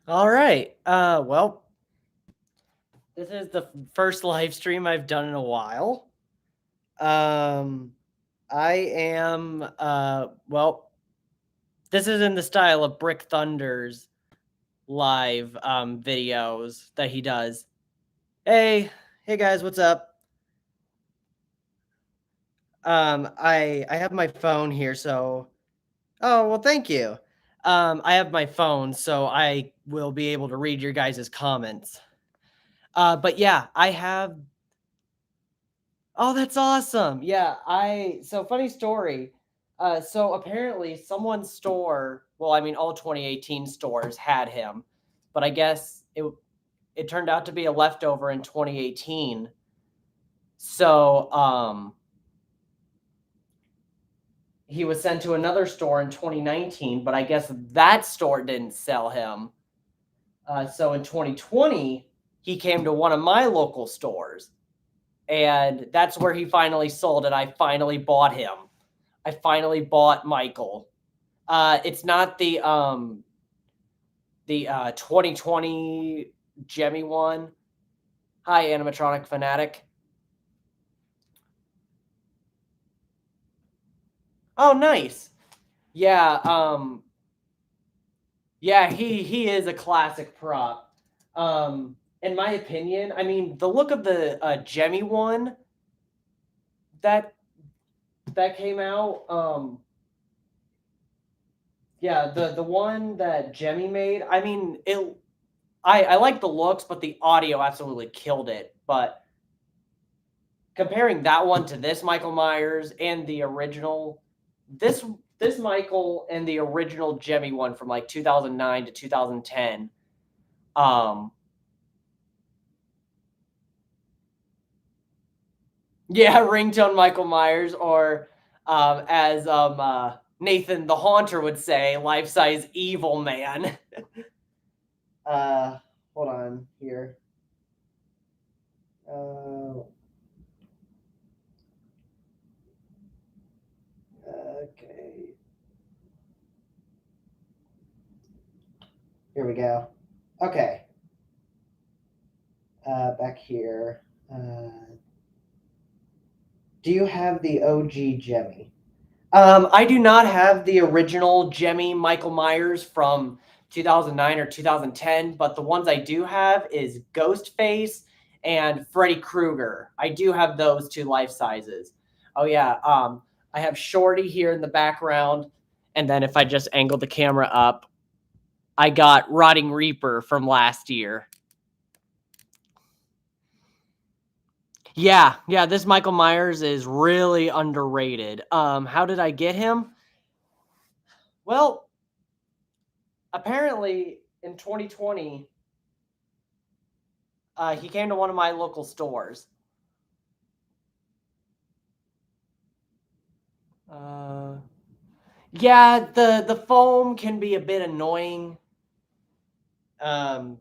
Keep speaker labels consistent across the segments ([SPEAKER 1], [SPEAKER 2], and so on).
[SPEAKER 1] All right. Well, this is the first live stream I've done in a while. Um, I am well, this is in the style of Brick Thunder's live videos that he does. Hey guys, what's up? I have my phone here, so oh, well, thank you. I have my phone, so I will be able to read your guys' comments. But yeah, I have. Oh, that's awesome. Yeah, so funny story. So apparently someone's store, well, I mean all 2018 stores had him, but I guess it turned out to be a leftover in 2018. So he was sent to another store in 2019, but I guess that store didn't sell him. So in 2020, he came to one of my local stores, and that's where he finally sold it. I finally bought him. I finally bought Michael. It's not the 2020 Jemmy one. Hi, animatronic fanatic. Oh, nice. Yeah, yeah, he is a classic prop. In my opinion, I mean, the look of the Jemmy one that came out, yeah, the one that Jemmy made, I mean, I like the looks, but the audio absolutely killed it. But comparing that one to this Michael Myers and the original, this Michael and the original Jemmy one from like 2009 to 2010, yeah, ringtone Michael Myers, or as Nathan the Haunter would say, life-size evil man. Hold on here. Okay. Here we go. Okay. Back here. Do you have the OG Jemmy? I do not have the original Jemmy Michael Myers from 2009 or 2010, but the ones I do have is Ghostface and Freddy Krueger. I do have those two life sizes. Oh yeah, I have Shorty here in the background, and then if I just angle the camera up, I got Rotting Reaper from last year. Yeah, this Michael Myers is really underrated. How did I get him? Well, apparently in 2020, he came to one of my local stores. Yeah, the foam can be a bit annoying.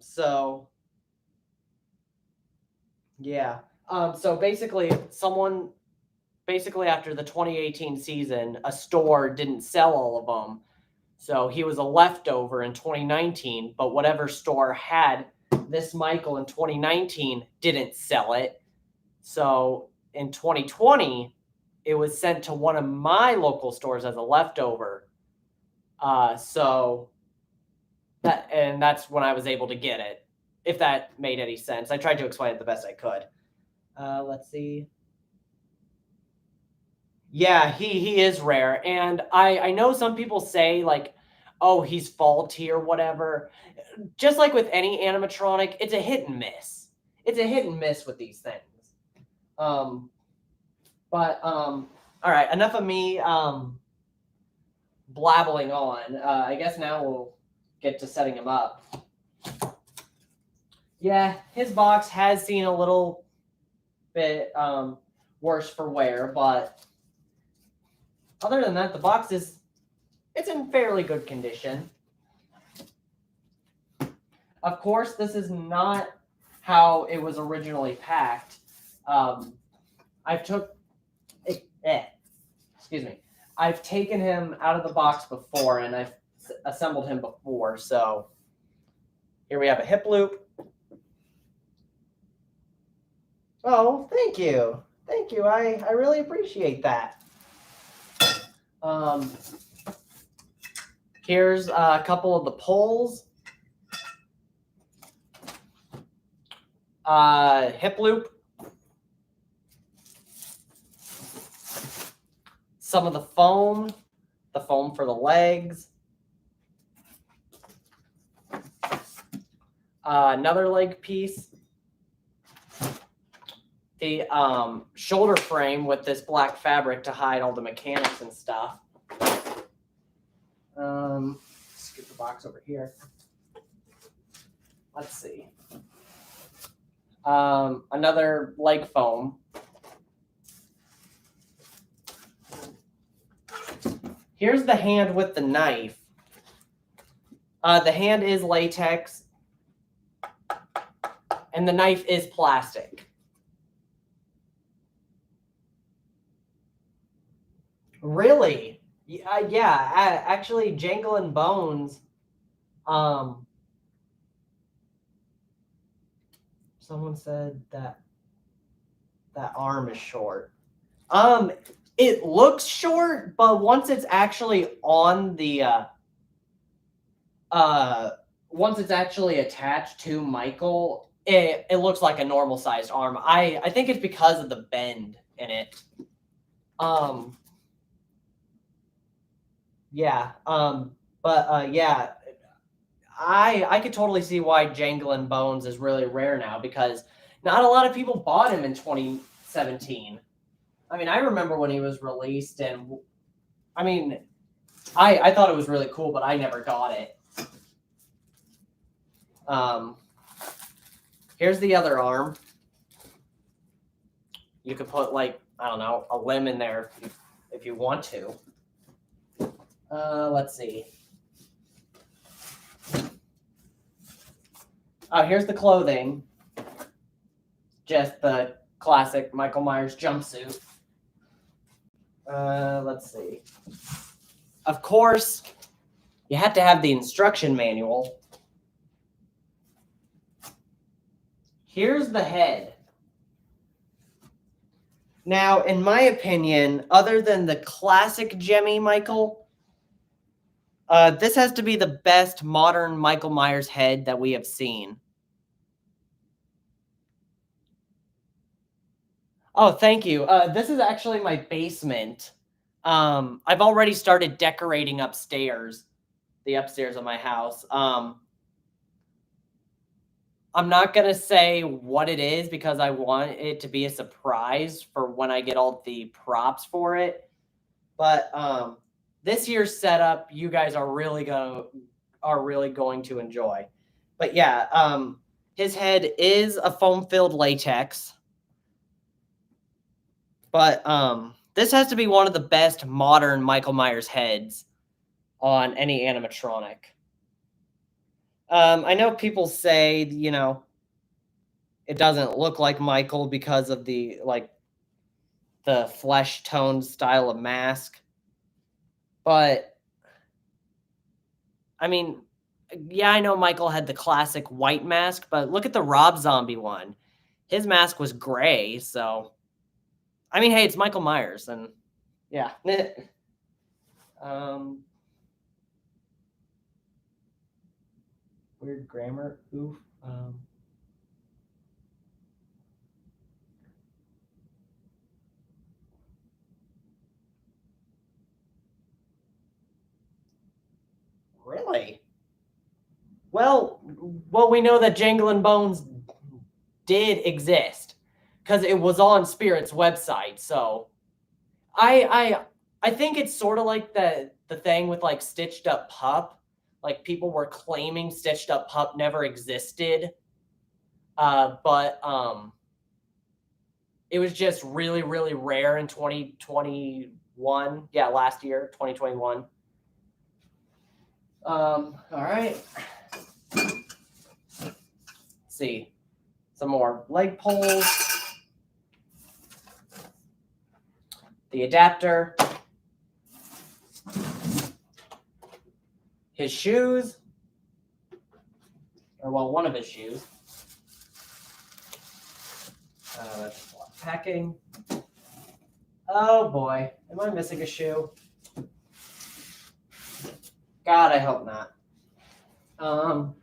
[SPEAKER 1] So yeah. So basically, after the 2018 season, a store didn't sell all of them. So he was a leftover in 2019, but whatever store had this Michael in 2019 didn't sell it. So in 2020, it was sent to one of my local stores as a leftover. So that's when I was able to get it, if that made any sense. I tried to explain it the best I could. Let's see. Yeah, he is rare, and I know some people say like, oh, he's faulty or whatever. Just like with any animatronic, it's a hit and miss. It's a hit and miss with these things. All right, enough of me blabbling on. I guess now we'll get to setting him up. Yeah, his box has seen a little bit worse for wear, but other than that, the box it's in fairly good condition. Of course, this is not how it was originally packed. Excuse me. I've taken him out of the box before, and I've assembled him before, so Here we have a hip loop. Oh, thank you. Thank you. I really appreciate that. Here's a couple of the poles. Hip loop. Some of the foam for the legs. Another leg piece. The shoulder frame with this black fabric to hide all the mechanics and stuff. Scoot the box over here. Let's see. Another leg foam. Here's the hand with the knife. The hand is latex, and the knife is plastic. Really? Yeah. Actually, Jangle and Bones. Someone said that arm is short. It looks short, but once it's actually on the once it's actually attached to Michael, it looks like a normal sized arm. I think it's because of the bend in it. Yeah. Yeah, I could totally see why Jangle and Bones is really rare now, because not a lot of people bought him in 2017. I mean, I remember when he was released, and I mean, I thought it was really cool, but I never got it. Here's the other arm. You could put, like, I don't know, a limb in there if you want to. Let's see. Oh, here's the clothing. Just the classic Michael Myers jumpsuit. Let's see. Of course, you have to have the instruction manual. Here's the head. Now, in my opinion, other than the classic Jemmy Michael, this has to be the best modern Michael Myers head that we have seen. Oh, thank you. This is actually my basement. I've already started decorating upstairs, the upstairs of my house. I'm not going to say what it is because I want it to be a surprise for when I get all the props for it. But this year's setup, you guys are really going to enjoy. But yeah, his head is a foam-filled latex. But this has to be one of the best modern Michael Myers heads on any animatronic. I know people say, you know, it doesn't look like Michael because of the flesh tone style of mask. But I mean, yeah, I know Michael had the classic white mask, but look at the Rob Zombie one. His mask was gray, so I mean, hey, it's Michael Myers, and yeah. Weird grammar. Oof. Really? Well, we know that Jangle and Bones did exist because it was on Spirit's website. So I think it's sort of like the thing with like Stitched Up Pup. Like people were claiming Stitched Up Pup never existed, but it was just really, really rare in 2021. Yeah, last year, 2021. All right. Let's see. Some more leg poles. The adapter. His shoes. Or, well, one of his shoes. That's a lot of packing. Oh, boy. Am I missing a shoe? God, I hope not. Oh,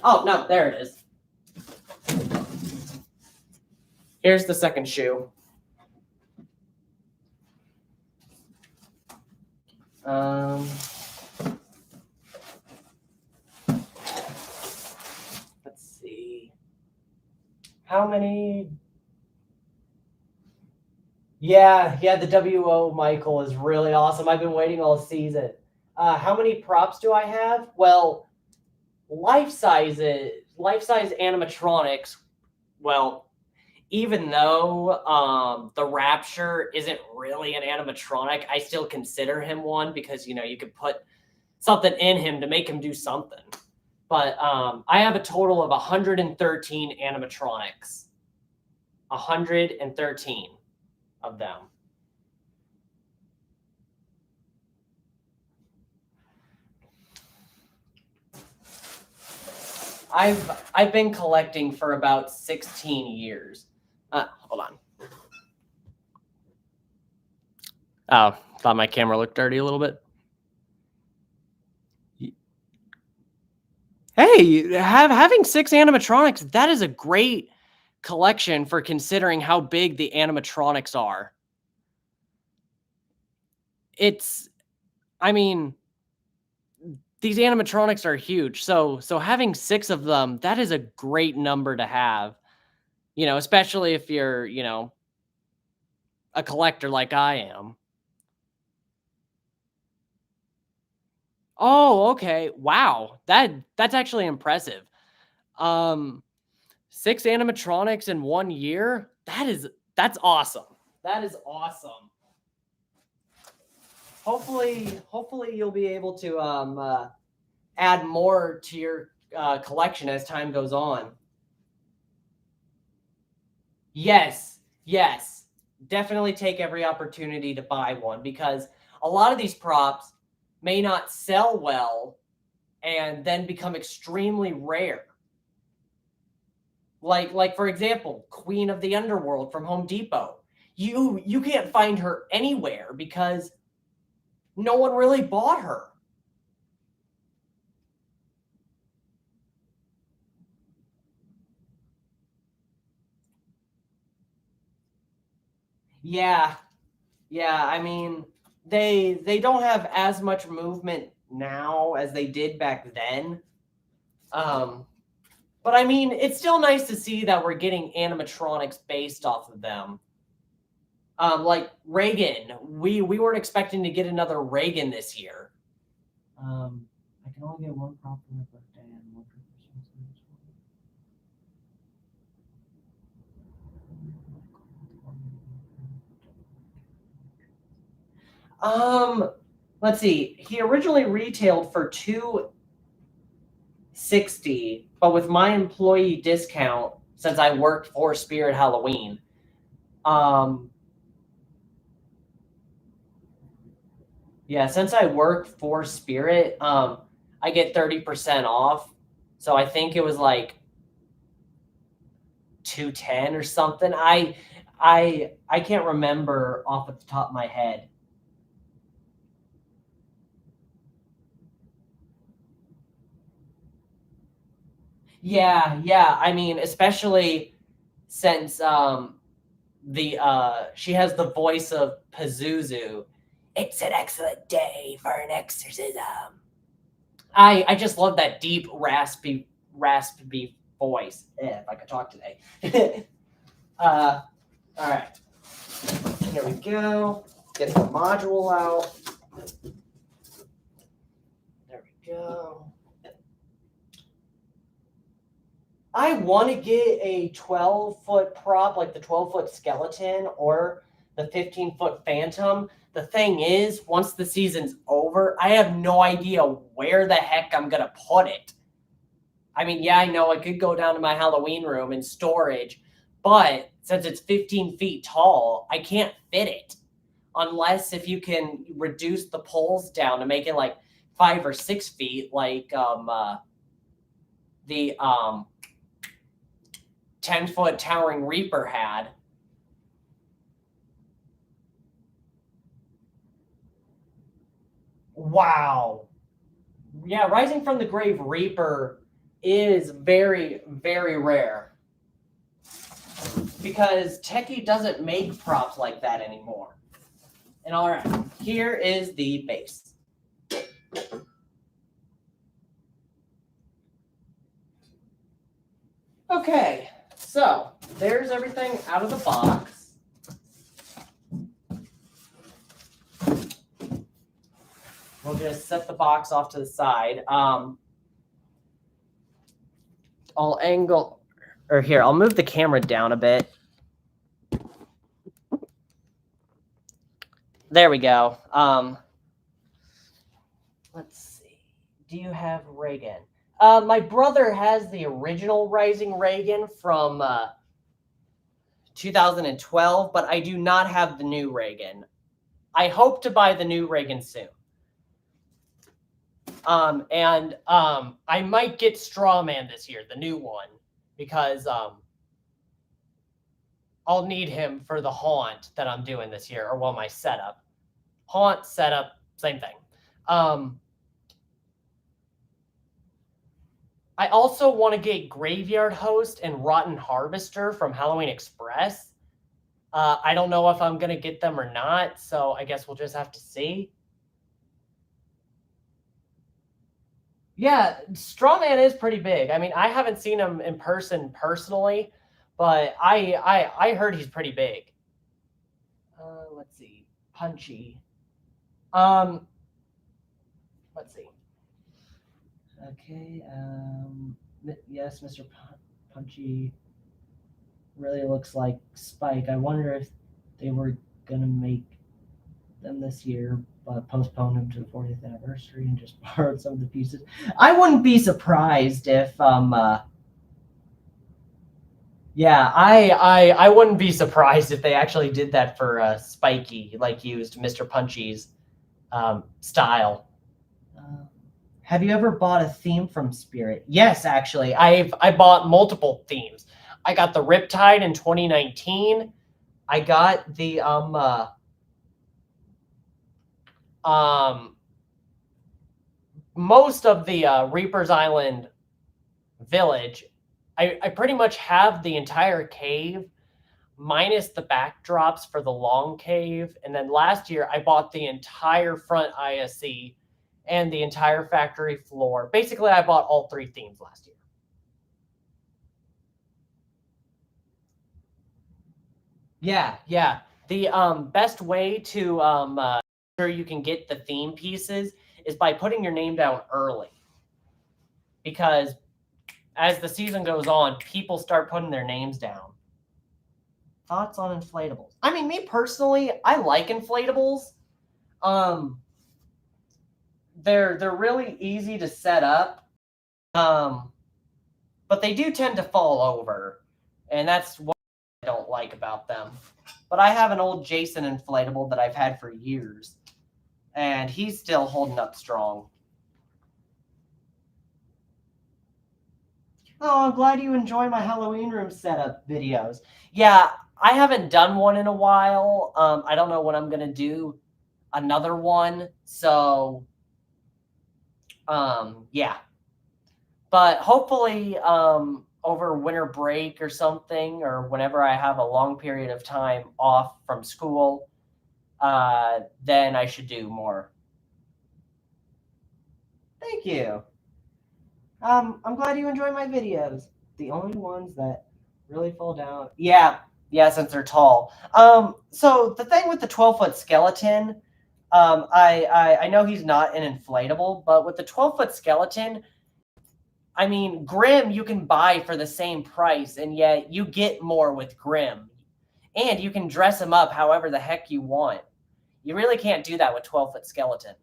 [SPEAKER 1] no, there it is. Here's the second shoe. Let's see. How many? Yeah, the WO Michael is really awesome. I've been waiting all season. How many props do I have? Well, life-size animatronics. Well, even though the Rapture isn't really an animatronic, I still consider him one because, you could put something in him to make him do something. But I have a total of 113 animatronics. 113 of them. I've been collecting for about 16 years. Hold on. Oh, thought my camera looked dirty a little bit. Hey, having 6 animatronics, that is a great collection for considering how big the animatronics are. I mean, these animatronics are huge. So having 6 of them, that is a great number to have. Especially if you're, a collector like I am. Oh, okay. Wow. That's actually impressive. 6 animatronics in 1 year? That's awesome. That is awesome. Hopefully you'll be able to add more to your collection as time goes on. Yes. Definitely take every opportunity to buy one because a lot of these props may not sell well and then become extremely rare. Like for example, Queen of the Underworld from Home Depot. You can't find her anywhere because no one really bought her. Yeah. I mean, they don't have as much movement now as they did back then. But I mean, it's still nice to see that we're getting animatronics based off of them. Like Reagan, we weren't expecting to get another Reagan this year. I can only get one prop for my birthday and one for Christmas. Let's see. He originally retailed for $260, but with my employee discount, since I worked for Spirit Halloween, since I work for Spirit, I get 30% off. So I think it was like $210 or something. I can't remember off at the top of my head. Yeah. I mean, especially since she has the voice of Pazuzu. It's an excellent day for an exorcism. I just love that deep, raspy voice. If I could talk today. All right. Here we go. Get the module out. There we go. I want to get a 12-foot prop, like the 12-foot skeleton or the 15-foot phantom. The thing is, once the season's over, I have no idea where the heck I'm going to put it. I mean, I know I could go down to my Halloween room in storage, but since it's 15 feet tall, I can't fit it. Unless if you can reduce the poles down to make it like 5 or 6 feet, like the 10-foot towering Reaper had. Wow. Yeah, Rising from the Grave Reaper is very, very rare. Because Techie doesn't make props like that anymore. And all right, here is the base. Okay, so there's everything out of the box. We'll just set the box off to the side. I'll angle, or here, I'll move the camera down a bit. There we go. Let's see. Do you have Reagan? My brother has the original Rising Reagan from 2012, but I do not have the new Reagan. I hope to buy the new Reagan soon. I might get Strawman this year, the new one, because I'll need him for the haunt that I'm doing this year, or well, my setup. Haunt, setup, same thing. I also want to get Graveyard Host and Rotten Harvester from Halloween Express. I don't know if I'm going to get them or not, so I guess we'll just have to see. Yeah, Strawman is pretty big. I mean, I haven't seen him in person personally, but I heard he's pretty big. Let's see. Punchy. Let's see. Okay. Yes, Mr. Punchy really looks like Spike. I wonder if they were gonna make them this year, but postponed them to the 40th anniversary and just borrowed some of the pieces. I wouldn't be surprised if yeah, I wouldn't be surprised if they actually did that for Spiky, like used Mr. Punchy's style. Have you ever bought a theme from Spirit? Yes, actually. I bought multiple themes. I got the Riptide in 2019. I got the most of the Reaper's Island village. I pretty much have the entire cave minus the backdrops for the long cave. And then last year I bought the entire front ISC and the entire factory floor. Basically, I bought all 3 themes last year. Yeah. The best way to sure you can get the theme pieces is by putting your name down early. Because as the season goes on, people start putting their names down. Thoughts on inflatables? I mean, me personally, I like inflatables. They're really easy to set up. But they do tend to fall over, and that's what I don't like about them. But I have an old Jason inflatable that I've had for years, and he's still holding up strong. Oh, I'm glad you enjoy my Halloween room setup videos. Yeah, I haven't done one in a while. I don't know when I'm going to do another one. So, yeah. But hopefully over winter break or something, or whenever I have a long period of time off from school, then I should do more. Thank you. I'm glad you enjoy my videos. The only ones that really fall down. Yeah, since they're tall. So the thing with the 12-foot skeleton, I know he's not an inflatable, but with the 12-foot skeleton, I mean, Grim you can buy for the same price, and yet you get more with Grim. And you can dress him up however the heck you want. You really can't do that with 12-foot skeleton.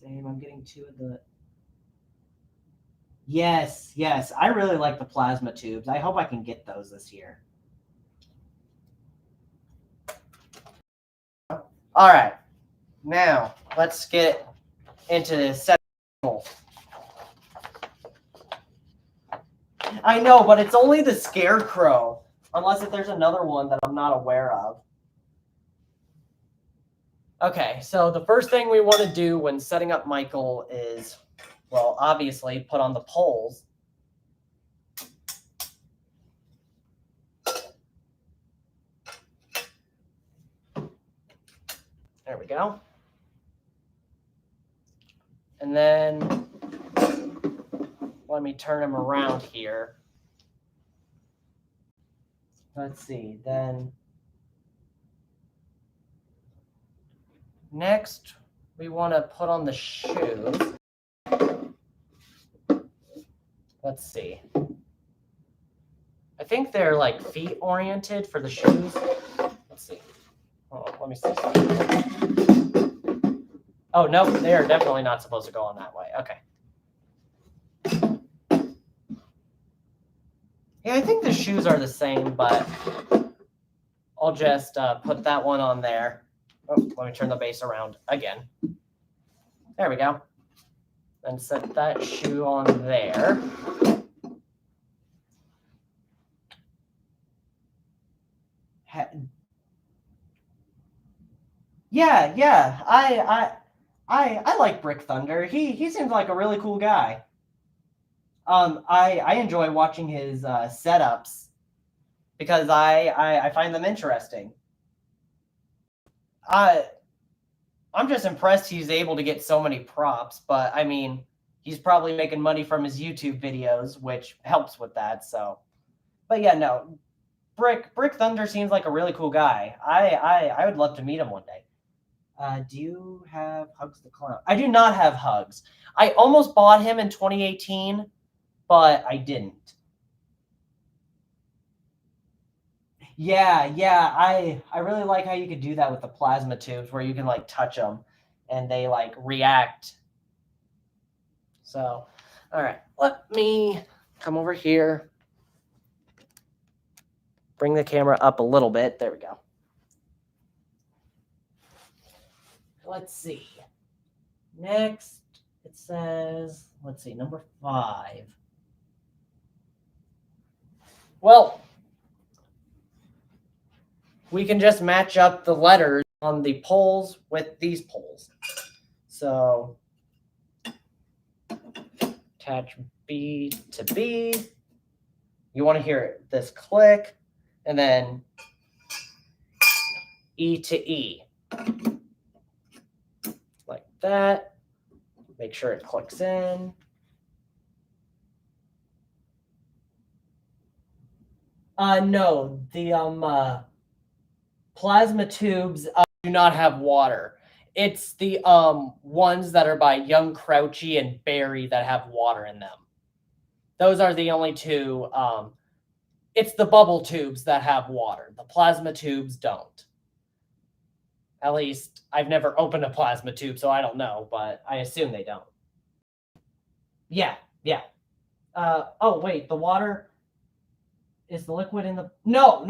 [SPEAKER 1] Same, I'm getting 2 of the... Yes, I really like the plasma tubes. I hope I can get those this year. All right, now let's get into the set. I know, but it's only the Scarecrow. Unless if there's another one that I'm not aware of. Okay, so the first thing we want to do when setting up Michael is, well, obviously put on the poles. There we go. And then let me turn him around here. Let's see, then next we want to put on the shoes. Let's see. I think they're like feet oriented for the shoes. Let's see. Oh, let me see. Oh, no, they are definitely not supposed to go on that way. Okay. Yeah, I think the shoes are the same, but I'll just put that one on there. Oh, let me turn the base around again. There we go. And set that shoe on there. Yeah. I like Brick Thunder. He seems like a really cool guy. I enjoy watching his setups because I find them interesting. I'm just impressed he's able to get so many props, but I mean, he's probably making money from his YouTube videos, which helps with that. So, but yeah, no, Brick Thunder seems like a really cool guy. I would love to meet him one day. Do you have Hugs the Clown? I do not have Hugs. I almost bought him in 2018, but I didn't. Yeah. I really like how you could do that with the plasma tubes, where you can like touch them and they like react. So, all right, let me come over here. Bring the camera up a little bit. There we go. Let's see. Next, it says, let's see, number 5. Well, we can just match up the letters on the poles with these poles. So attach B to B. You want to hear this click, and then E to E. Like that. Make sure it clicks in. No, the plasma tubes do not have water. It's the ones that are by Young Crouchy and Barry that have water in them. Those are the only two. It's the bubble tubes that have water. The plasma tubes don't. At least I've never opened a plasma tube, so I don't know, but I assume they don't. Yeah. Oh, wait, the water is the liquid in the... No.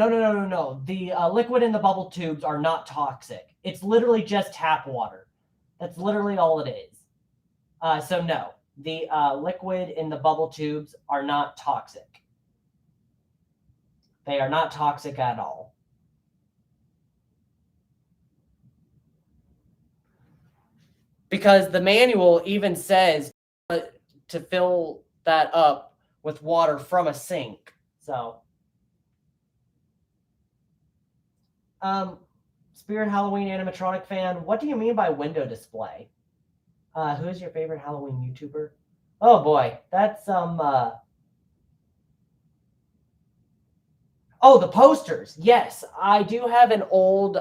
[SPEAKER 1] The liquid in the bubble tubes are not toxic. It's literally just tap water. That's literally all it is. So no, the liquid in the bubble tubes are not toxic. They are not toxic at all. Because the manual even says to fill that up with water from a sink. So, Spirit Halloween animatronic fan, what do you mean by window display? Who is your favorite Halloween YouTuber? Oh boy, that's oh, the posters. Yes, I do have an old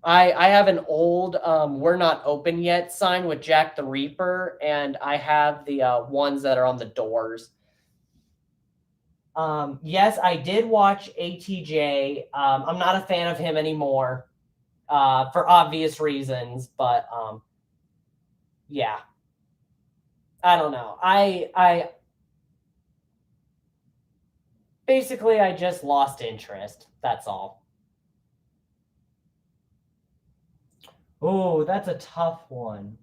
[SPEAKER 1] I have an old "We're Not Open Yet" sign with Jack the Reaper, and I have the ones that are on the doors. Yes, I did watch ATJ. I'm not a fan of him anymore for obvious reasons, but yeah. I don't know. I basically I just lost interest. That's all. Oh, that's a tough one.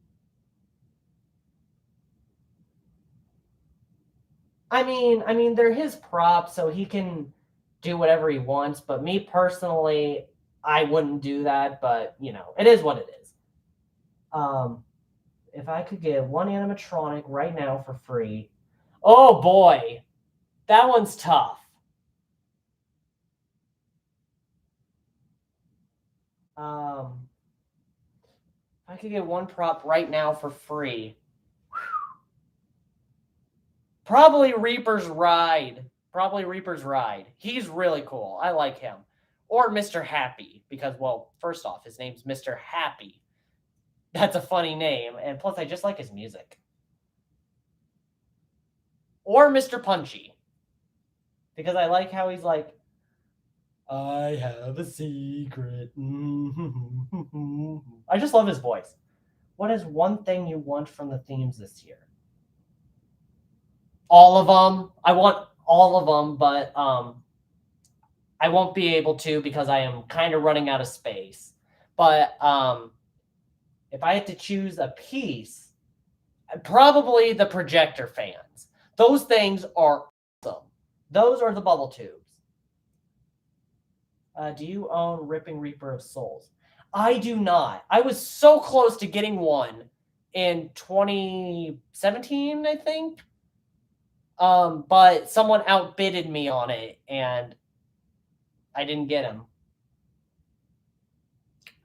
[SPEAKER 1] I mean, they're his props, so he can do whatever he wants. But me personally, I wouldn't do that. But it is what it is. If I could get one animatronic right now for free, oh boy, that one's tough. If I could get one prop right now for free, probably Reaper's Ride. Probably Reaper's Ride. He's really cool. I like him. Or Mr. Happy, because, well, first off, his name's Mr. Happy. That's a funny name, and plus I just like his music. Or Mr. Punchy, because I like how he's like, I have a secret. I just love his voice. What is one thing you want from the themes this year? All of them. I want all of them, but I won't be able to because I am kind of running out of space. But if I had to choose a piece, probably the projector fans. Those things are awesome. Those are the bubble tubes. Do you own Ripping Reaper of Souls? I do not. I was so close to getting one in 2017, I think. But someone outbidded me on it, and I didn't get him.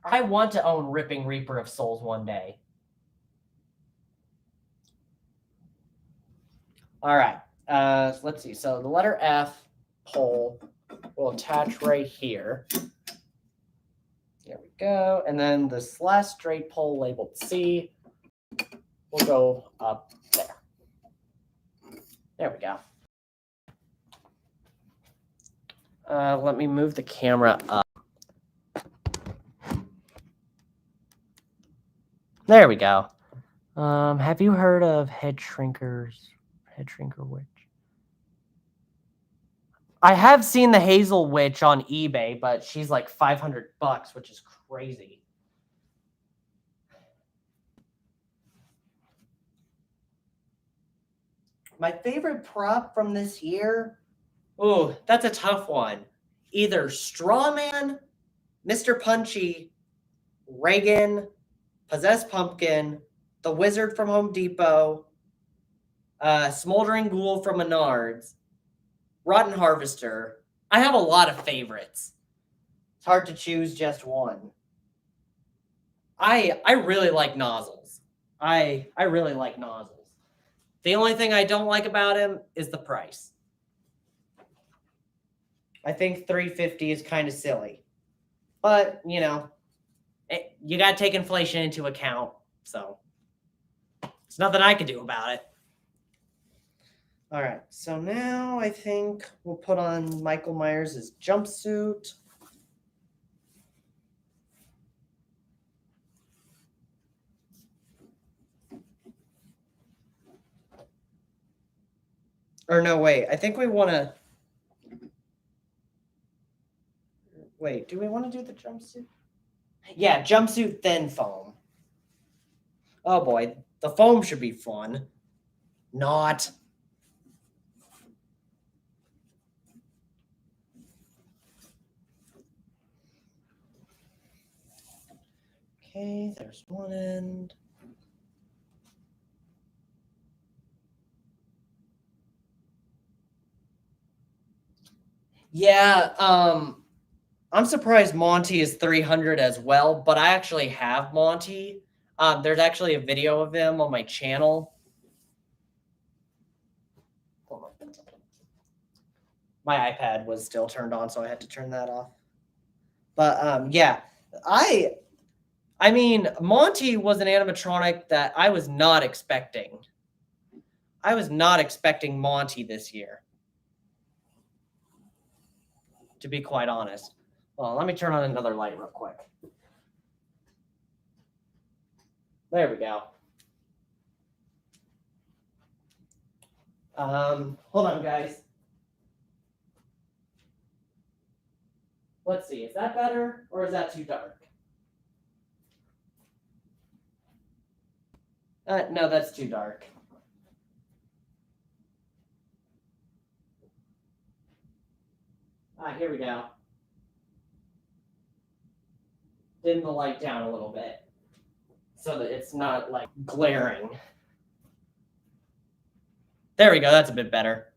[SPEAKER 1] I want to own Ripping Reaper of Souls one day. All right. So let's see. So the letter F pole will attach right here. There we go. And then this last straight pole labeled C will go up there. There we go. Let me move the camera up. There we go. Have you heard of Head Shrinker Witch? I have seen the Hazel Witch on eBay, but she's like $500, which is crazy. My favorite prop from this year? Ooh, that's a tough one. Either Strawman, Mr. Punchy, Reagan, Possessed Pumpkin, the Wizard from Home Depot, Smoldering Ghoul from Menards, Rotten Harvester. I have a lot of favorites. It's hard to choose just one. I really like nozzles. I really like nozzles. The only thing I don't like about him is the price. I think $350 is kind of silly. But, you got to take inflation into account. So, there's nothing I can do about it. All right. So now I think we'll put on Michael Myers' jumpsuit. Or no, wait. I think we want to... Wait, do we want to do the jumpsuit? Yeah, jumpsuit thin foam. Oh boy, the foam should be fun. Not. Okay, there's one end. Yeah, I'm surprised Monty is 300 as well, but I actually have Monty. There's actually a video of him on my channel. My iPad was still turned on, so I had to turn that off. But yeah, I mean, Monty was an animatronic that I was not expecting. I was not expecting Monty this year, to be quite honest. Well, let me turn on another light real quick. There we go. Hold on, guys. Let's see. Is that better or is that too dark? No, that's too dark. Here we go. Dim the light down a little bit so that it's not like glaring. There we go. That's a bit better.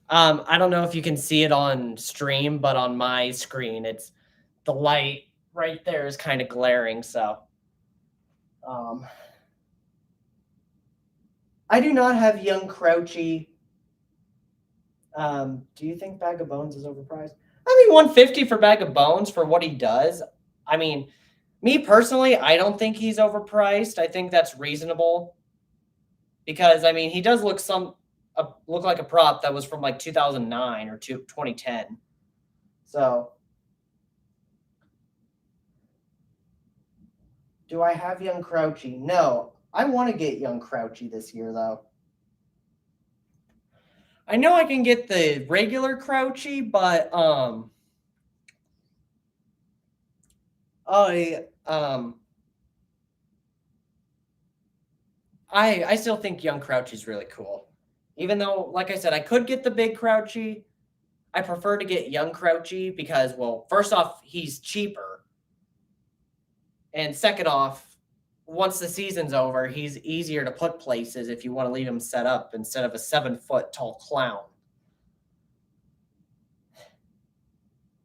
[SPEAKER 1] I don't know if you can see it on stream, but on my screen, it's the light right there is kind of glaring. So, I do not have young Crouchy. Do you think Bag of Bones is overpriced? I mean, 150 for Bag of Bones for what he does. I mean, me personally, I don't think he's overpriced. I think that's reasonable because I mean, he does look look like a prop that was from like 2009 or 2010. So, do I have young Crouchy? No. I want to get young Crouchy this year though. I know I can get the regular Crouchy, but I still think young Crouchy's really cool. Even though, like I said, I could get the big Crouchy. I prefer to get young Crouchy because, well, first off, he's cheaper. And second off, once the season's over, he's easier to put places if you want to leave him set up instead of a 7-foot tall clown.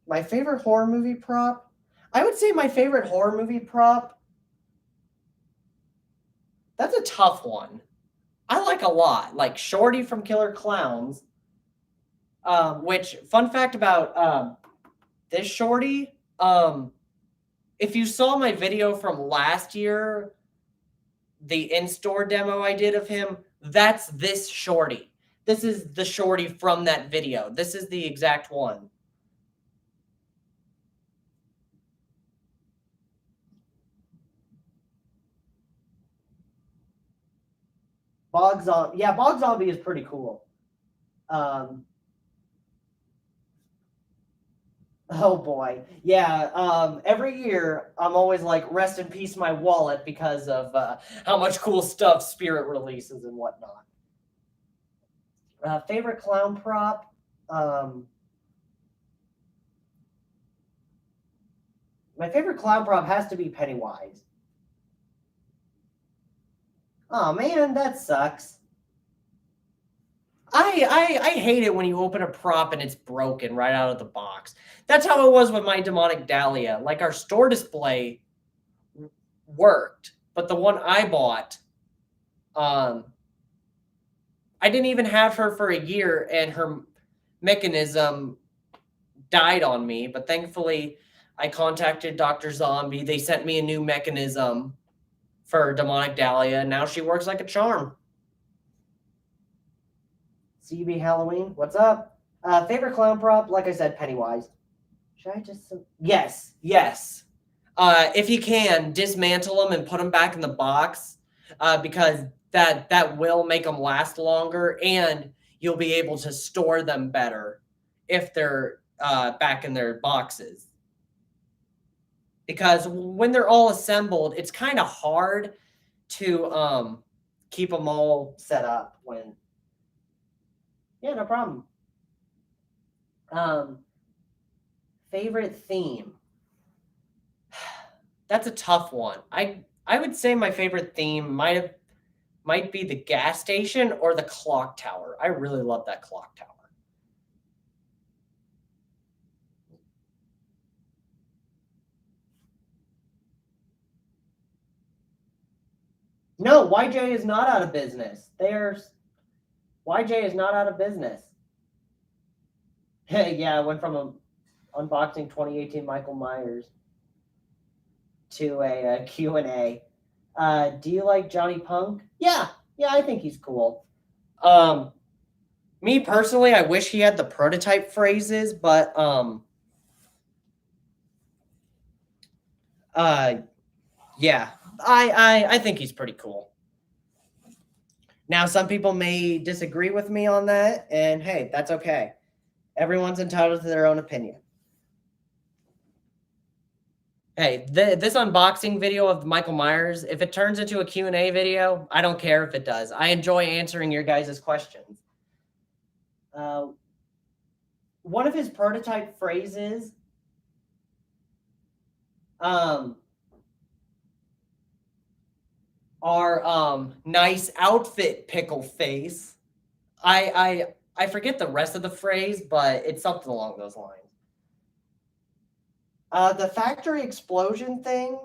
[SPEAKER 1] My favorite horror movie prop? I would say my favorite horror movie prop. That's a tough one. I like a lot, like Shorty from Killer Clowns. Which, fun fact about this Shorty, if you saw my video from last year, the in-store demo I did of him, that's this Shorty. This is the Shorty from that video. This is the exact one. Bog Zombie. Yeah, Bog Zombie is pretty cool. Oh boy. Yeah. Every year I'm always like, rest in peace my wallet because of how much cool stuff Spirit releases and whatnot. Favorite clown prop? My favorite clown prop has to be Pennywise. Oh man, that sucks. I hate it when you open a prop and it's broken right out of the box. That's how it was with my demonic Dahlia. Like our store display worked, but the one I bought, I didn't even have her for a year and her mechanism died on me. But thankfully, I contacted Dr. Zombie. They sent me a new mechanism for demonic Dahlia. And now she works like a charm. CB Halloween, what's up? Favorite clown prop? Like I said, Pennywise. Should I just... Yes. If you can, dismantle them and put them back in the box because that will make them last longer and you'll be able to store them better if they're back in their boxes. Because when they're all assembled, it's kind of hard to keep them all set up when... Yeah, no problem. Favorite theme? That's a tough one. I would say my favorite theme might be the gas station or the clock tower. I really love that clock tower. No, YJ is not out of business. YJ is not out of business. Yeah, I went from unboxing 2018 Michael Myers to a Q&A. Do you like Johnny Punk? Yeah, I think he's cool. Me personally, I wish he had the prototype phrases, but yeah, I think he's pretty cool. Now, some people may disagree with me on that, and hey, that's okay. Everyone's entitled to their own opinion. Hey, this unboxing video of Michael Myers, if it turns into a Q&A video, I don't care if it does. I enjoy answering your guys' questions. one of his prototype phrases, are nice outfit, pickle face. I forget the rest of the phrase, but it's something along those lines. The factory explosion thing,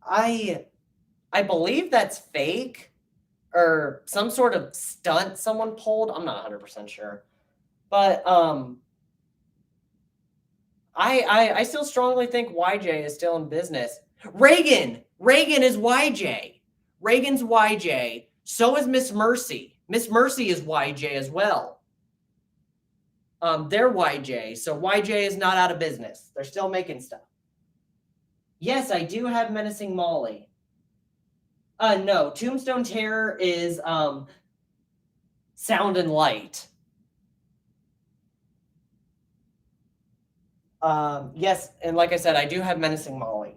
[SPEAKER 1] I believe that's fake or some sort of stunt someone pulled. I'm not 100% sure. But I still strongly think YJ is still in business. Reagan is YJ. Reagan's YJ. So is Miss Mercy. Miss Mercy is YJ as well. They're YJ. So YJ is not out of business. They're still making stuff. Yes, I do have Menacing Molly. No, Tombstone Terror is Sound and Light. Yes, and like I said, I do have Menacing Molly.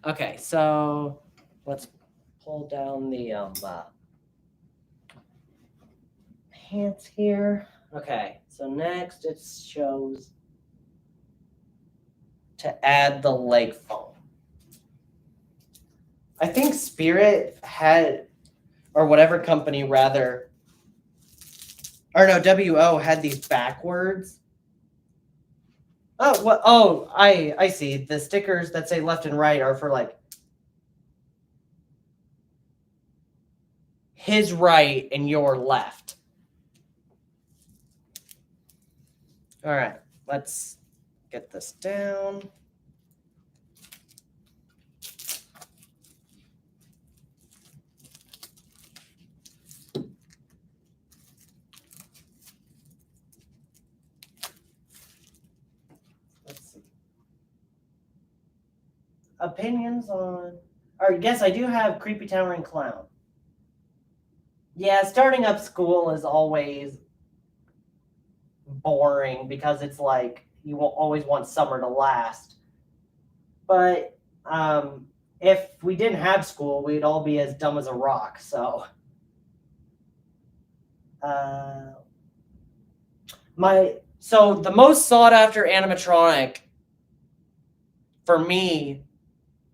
[SPEAKER 1] Okay, so let's pull down the pants here. Okay, so next it shows to add the leg foam. I think Spirit had, or whatever company rather, or no, WO had these backwards. Oh, what? Oh, I see. The stickers that say left and right are for like his right and your left. All right, let's get this down. Let's see. Opinions on, or yes, I do have Creepy Towering Clown. Yeah, starting up school is always boring because it's like you will always want summer to last. But if we didn't have school, we'd all be as dumb as a rock. So the most sought after animatronic for me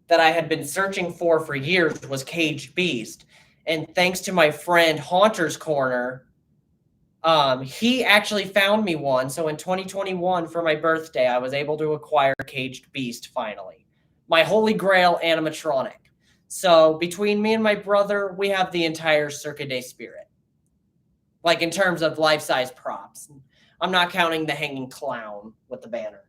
[SPEAKER 1] that I had been searching for years was Caged Beast. And thanks to my friend Haunter's Corner, he actually found me one. So in 2021, for my birthday, I was able to acquire Caged Beast finally. My holy grail animatronic. So between me and my brother, we have the entire Cirque du Spirit. Like in terms of life-size props. I'm not counting the hanging clown with the banner.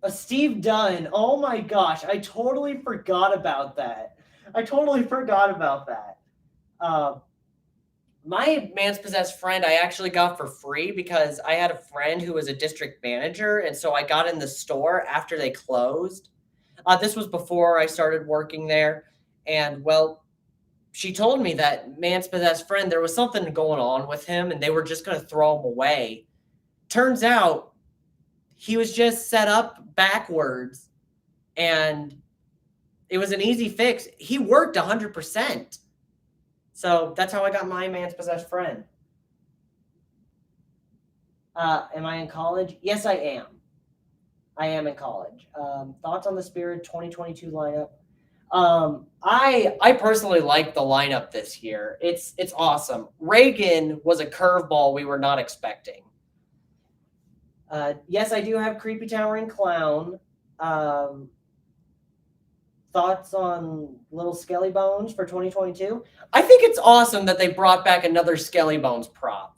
[SPEAKER 1] Steve Dunn. Oh my gosh, I totally forgot about that. My Man's Possessed friend I actually got for free because I had a friend who was a district manager, and so I got in the store after they closed. This was before I started working there, and well, she told me that Man's Possessed friend, there was something going on with him, and they were just going to throw him away. Turns out he was just set up backwards, and it was an easy fix. He worked 100%. So that's how I got my Man's Possessed friend. Am I in college? Yes, I am. I am in college. Thoughts on the Spirit 2022 lineup? I personally like the lineup this year. It's awesome. Reagan was a curveball we were not expecting. Yes, I do have Creepy Towering Clown. Thoughts on Little Skelly Bones for 2022? I think it's awesome that they brought back another Skelly Bones prop.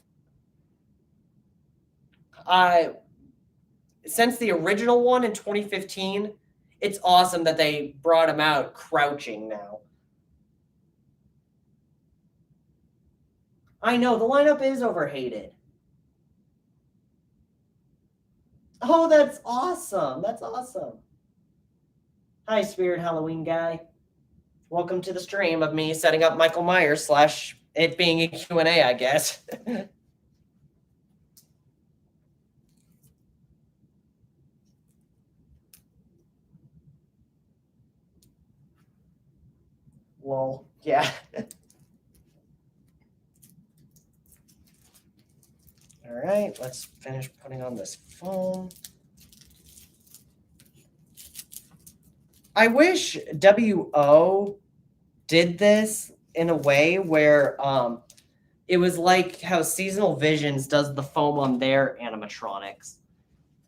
[SPEAKER 1] Since the original one in 2015, it's awesome that they brought him out crouching now. I know, the lineup is overhated. Oh, that's awesome. That's awesome. Hi, Spirit Halloween guy. Welcome to the stream of me setting up Michael Myers it being a Q&A, I guess. Well, yeah. All right, let's finish putting on this foam. I wish WO did this in a way where it was like how Seasonal Visions does the foam on their animatronics.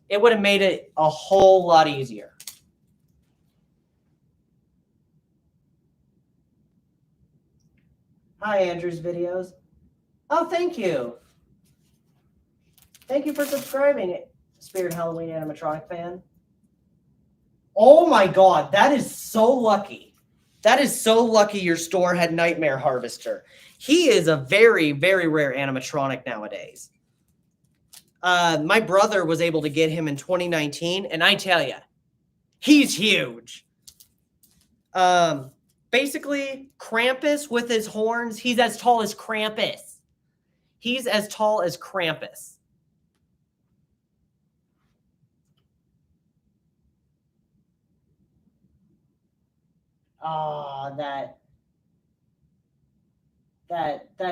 [SPEAKER 1] It would have made it a whole lot easier. Hi, Andrew's videos. Oh, thank you. Thank you for subscribing, Spirit Halloween animatronic fan. Oh my god, that is so lucky. That is so lucky your store had Nightmare Harvester. He is a very, very rare animatronic nowadays. My brother was able to get him in 2019, and I tell you, he's huge. Basically, Krampus with his horns, he's as tall as Krampus. He's as tall as Krampus. Oh, that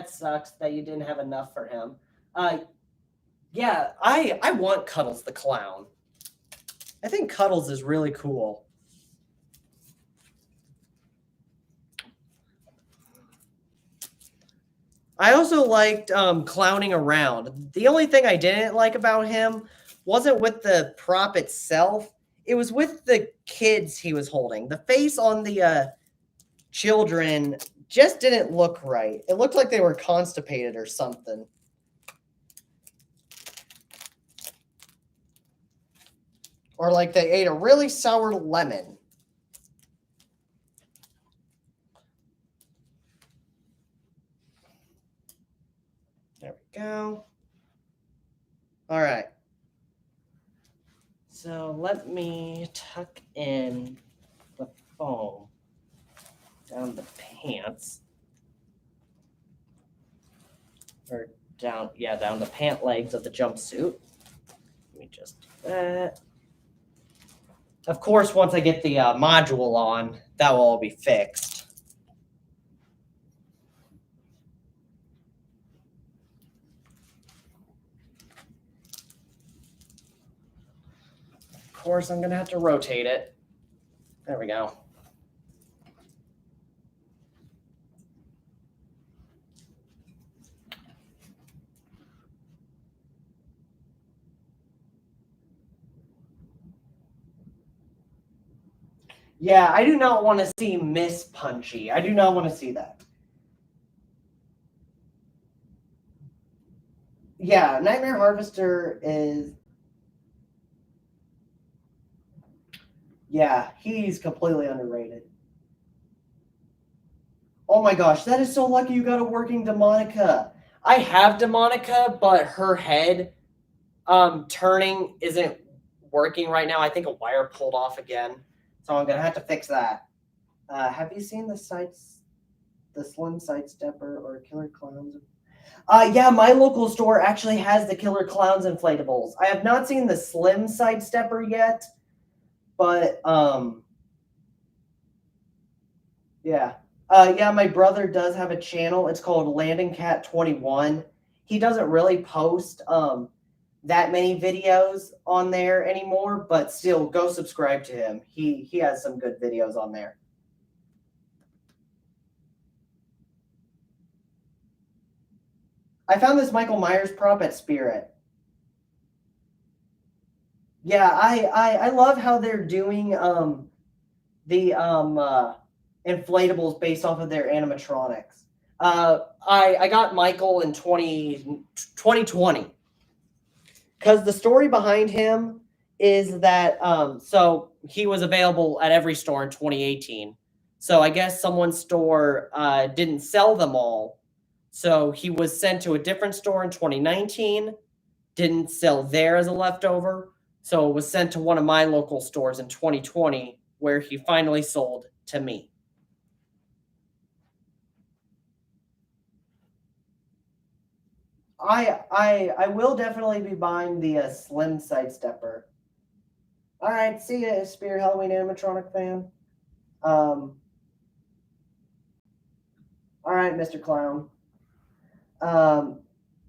[SPEAKER 1] sucks that you didn't have enough for him. Yeah, I want Cuddles the Clown. I think Cuddles is really cool. I also liked clowning around. The only thing I didn't like about him wasn't with the prop itself. It was with the kids he was holding. The face on the children just didn't look right. It looked like they were constipated or something. Or like they ate a really sour lemon. There we go. All right. So let me tuck in the foam down the pants. Or down, yeah, down the pant legs of the jumpsuit. Let me just do that. Of course, once I get the module on, that will all be fixed. Of course, I'm going to have to rotate it. There we go. Yeah, I do not want to see Miss Punchy. I do not want to see that. Yeah, Nightmare Harvester is... Yeah, he's completely underrated. Oh my gosh, that is so lucky you got a working Demonica. I have Demonica, but her head turning isn't working right now. I think a wire pulled off again. So I'm going to have to fix that. Have you seen the Slim Sidestepper or Killer Clowns? Yeah, my local store actually has the Killer Clowns inflatables. I have not seen the Slim Sidestepper yet, but yeah. Yeah, my brother does have a channel. It's called Landing Cat 21. He doesn't really post that many videos on there anymore, but still go subscribe to him. He has some good videos on there. I found this Michael Myers prop at Spirit. Yeah, I love how they're doing the inflatables based off of their animatronics. I got Michael in 2020 because the story behind him is that so he was available at every store in 2018. So I guess someone's store didn't sell them all. So he was sent to a different store in 2019, didn't sell there as a leftover. So it was sent to one of my local stores in 2020 where he finally sold to me. I will definitely be buying the Slim Sidestepper. All right, see ya, Spirit Halloween animatronic fan. All right, Mr. Clown.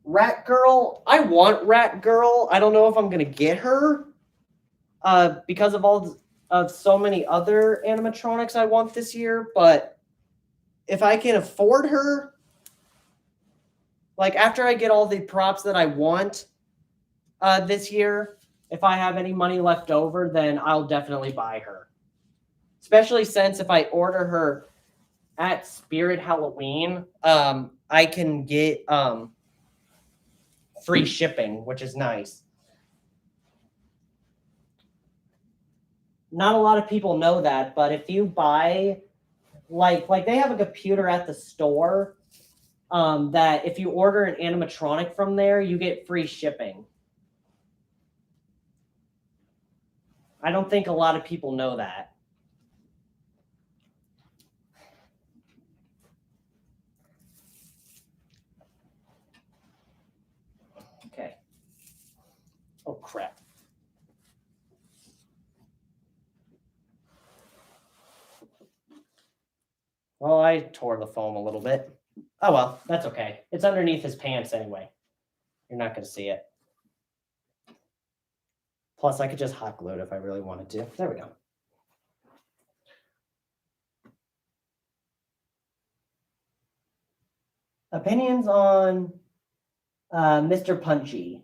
[SPEAKER 1] Rat Girl. I want Rat Girl. I don't know if I'm gonna get her. Because of so many other animatronics I want this year, but if I can afford her, like after I get all the props that I want this year, if I have any money left over, then I'll definitely buy her. Especially since if I order her at Spirit Halloween, I can get free shipping, which is nice. Not a lot of people know that, but if you buy like they have a computer at the store that if you order an animatronic from there, you get free shipping. I don't think a lot of people know that. Okay. Oh, crap. Well, I tore the foam a little bit. Oh, well, that's okay. It's underneath his pants anyway. You're not going to see it. Plus, I could just hot glue it if I really wanted to. There we go. Opinions on Mr. Punchy.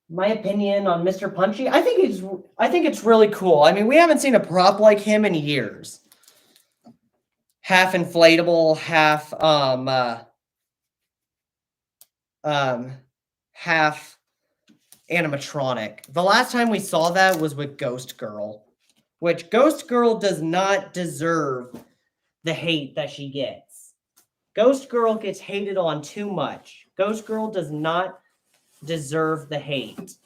[SPEAKER 1] My opinion on Mr. Punchy, I think it's really cool. I mean, we haven't seen a prop like him in years. Half inflatable, half animatronic. The last time we saw that was with Ghost Girl, which Ghost Girl does not deserve the hate that she gets. Ghost Girl gets hated on too much. Ghost Girl does not deserve the hate.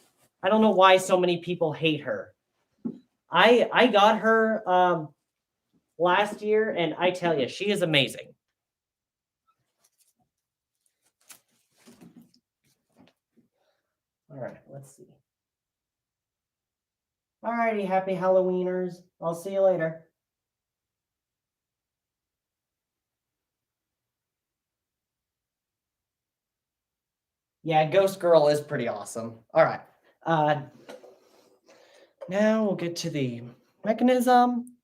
[SPEAKER 1] I don't know why so many people hate her. I got her last year, and I tell you, she is amazing. All right, let's see. All righty, happy Halloweeners. I'll see you later. Yeah, Ghost Girl is pretty awesome. All right. Now we'll get to the mechanism.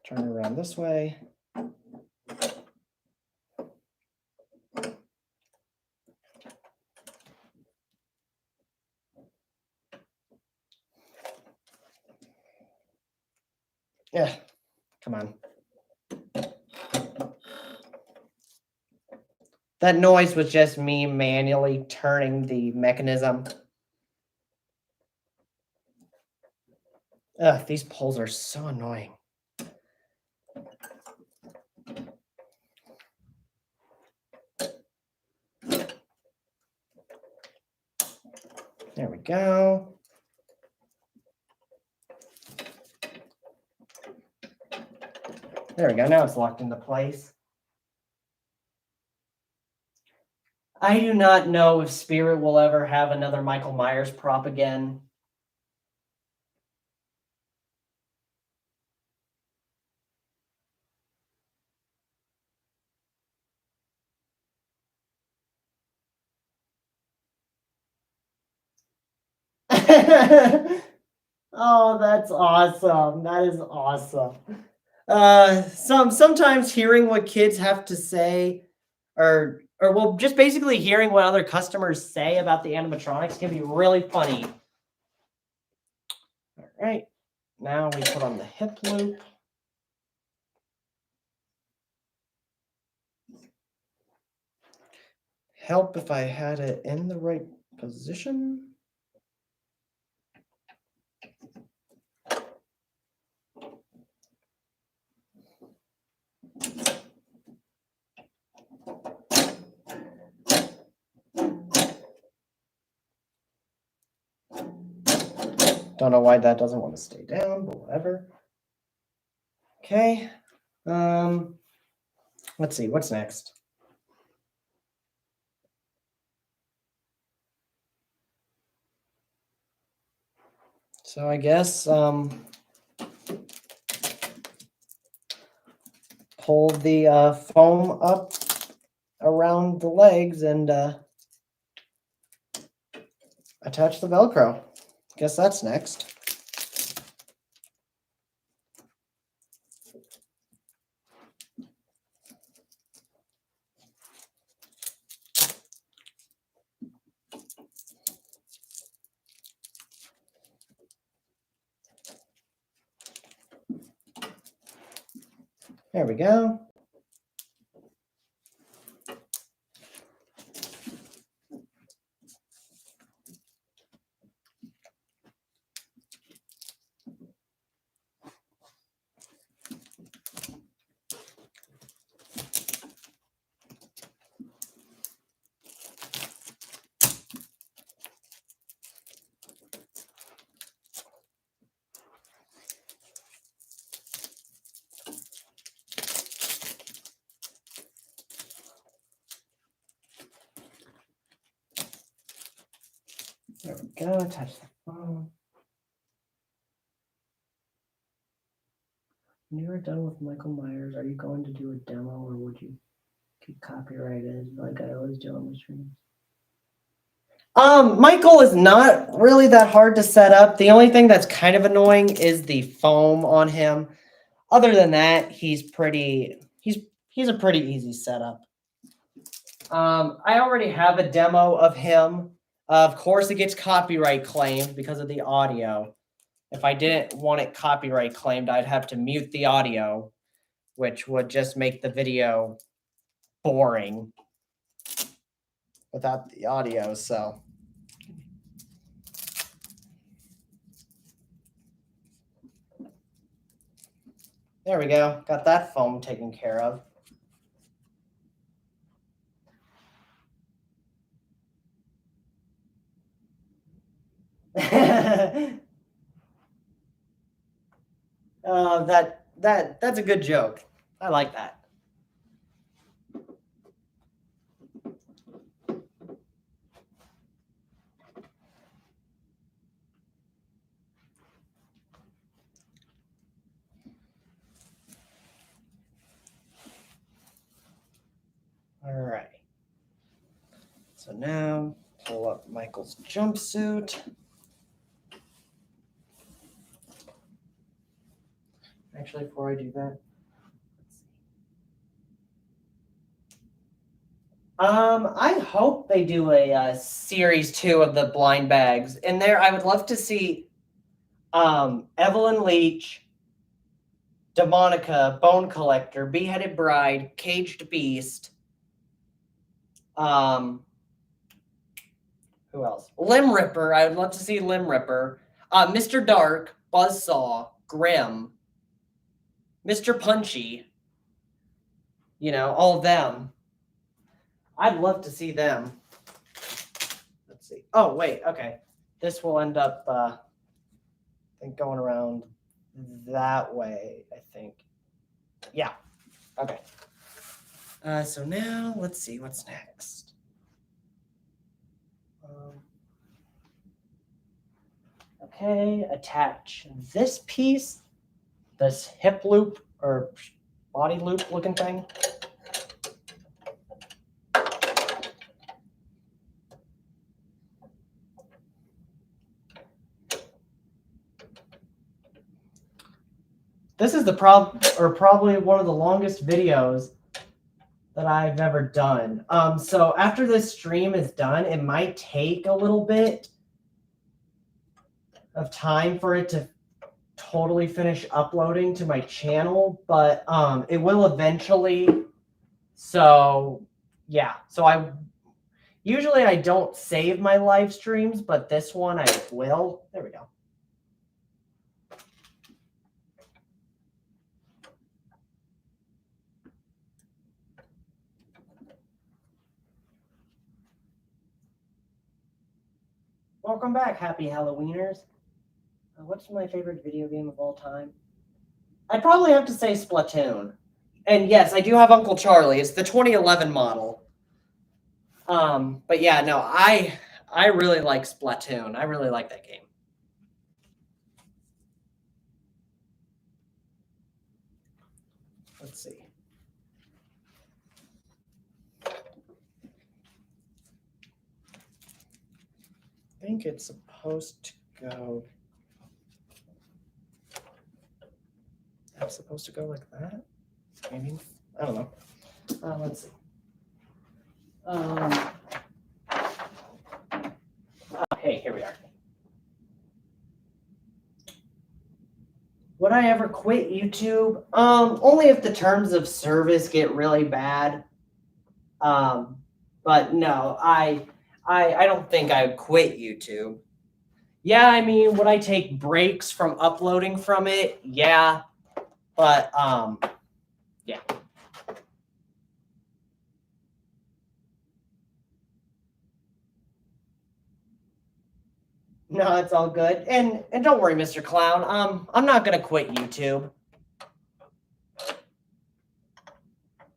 [SPEAKER 1] Turn it around this way. Yeah, come on. That noise was just me manually turning the mechanism. Ugh, these poles are so annoying. There we go. There we go. Now it's locked into place. I do not know if Spirit will ever have another Michael Myers prop again. Oh, that's awesome. That is awesome. Sometimes hearing what kids have to say or well, just basically hearing what other customers say about the animatronics can be really funny. All right. Now we put on the hip loop. Help if I had it in the right position. Don't know why that doesn't want to stay down, but whatever. Okay. Let's see, what's next? So I guess pull the foam up around the legs and attach the Velcro. Guess that's next. There we go. There we go. Attach the foam. When you are done with Michael Myers, are you going to do a demo or would you get copyrighted like I always do on my streams? Michael is not really that hard to set up. The only thing that's kind of annoying is the foam on him. Other than that, he's a pretty easy setup. I already have a demo of him. Of course, it gets copyright claimed because of the audio. If I didn't want it copyright claimed, I'd have to mute the audio, which would just make the video boring without the audio. So there we go. Got that foam taken care of. That's a good joke. I like that. All right. So now pull up Michael's jumpsuit. Actually, before I do that, I hope they do a series 2 of the blind bags. In there, I would love to see Evelyn Leach, Demonica, Bone Collector, Beheaded Bride, Caged Beast. Who else? Limb Ripper. I would love to see Limb Ripper. Mr. Dark, Buzzsaw, Grim, Mr. Punchy. You know, all of them. I'd love to see them. Let's see. Oh, wait. Okay. This will end up, I think, going around that way, I think. Yeah. Okay. So now, let's see. What's next? Okay. Attach this piece, this hip loop or body loop looking thing. This is the probably one of the longest videos that I've ever done. So after this stream is done, it might take a little bit of time for it to totally finish uploading to my channel, but it will eventually. So yeah, so I don't save my live streams, but this one I will. There we go. Welcome back, happy Halloweeners. What's my favorite video game of all time? I'd probably have to say Splatoon. And yes, I do have Uncle Charlie. It's the 2011 model. But yeah, no, I really like Splatoon. I really like that game. Let's see. I think it's supposed to go. It's supposed to go like that. Maybe, I don't know. Let's see. Hey, here we are. Would I ever quit YouTube? Only if the terms of service get really bad. But no, I don't think I would quit YouTube. Yeah, I mean, would I take breaks from uploading from it? Yeah, but yeah. No, it's all good. And don't worry, Mr. Clown. I'm not gonna quit YouTube.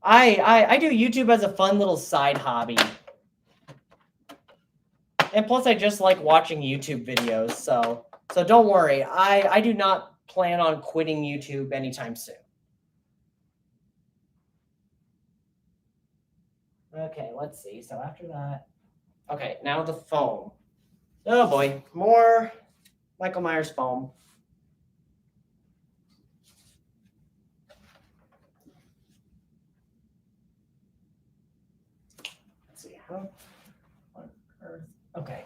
[SPEAKER 1] I do YouTube as a fun little side hobby. And plus I just like watching YouTube videos, so don't worry. I do not plan on quitting YouTube anytime soon. Okay, let's see. So after that. Okay, now the foam. Oh boy, more Michael Myers foam. Let's see, how on earth? Okay.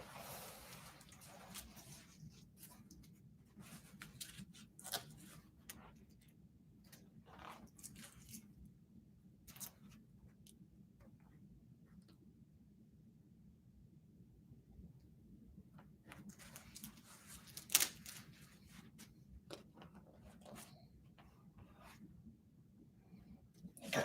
[SPEAKER 1] Okay.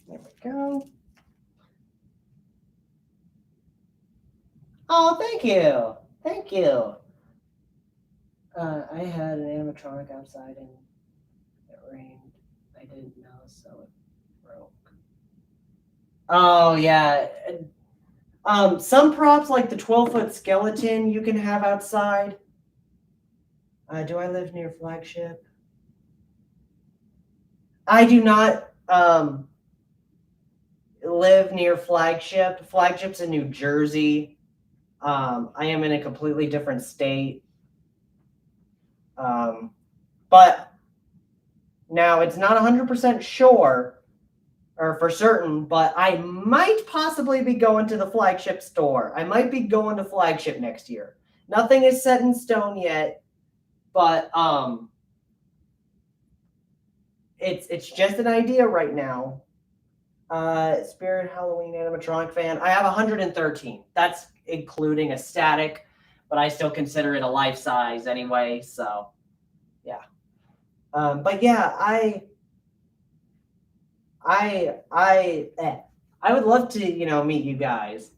[SPEAKER 1] There we go. Oh, thank you. Thank you. I had an animatronic outside and it rained. I didn't know, so it broke. Oh, yeah. Some props like the 12-foot skeleton you can have outside. Do I live near Flagship? I do not live near Flagship. Flagship's in New Jersey. I am in a completely different state. But now it's not 100% sure or for certain, but I might possibly be going to the Flagship store. I might be going to Flagship next year. Nothing is set in stone yet, but it's just an idea right now. Spirit Halloween animatronic fan. I have 113. That's including a static, but I still consider it a life size anyway. So, yeah. But yeah, I would love to meet you guys.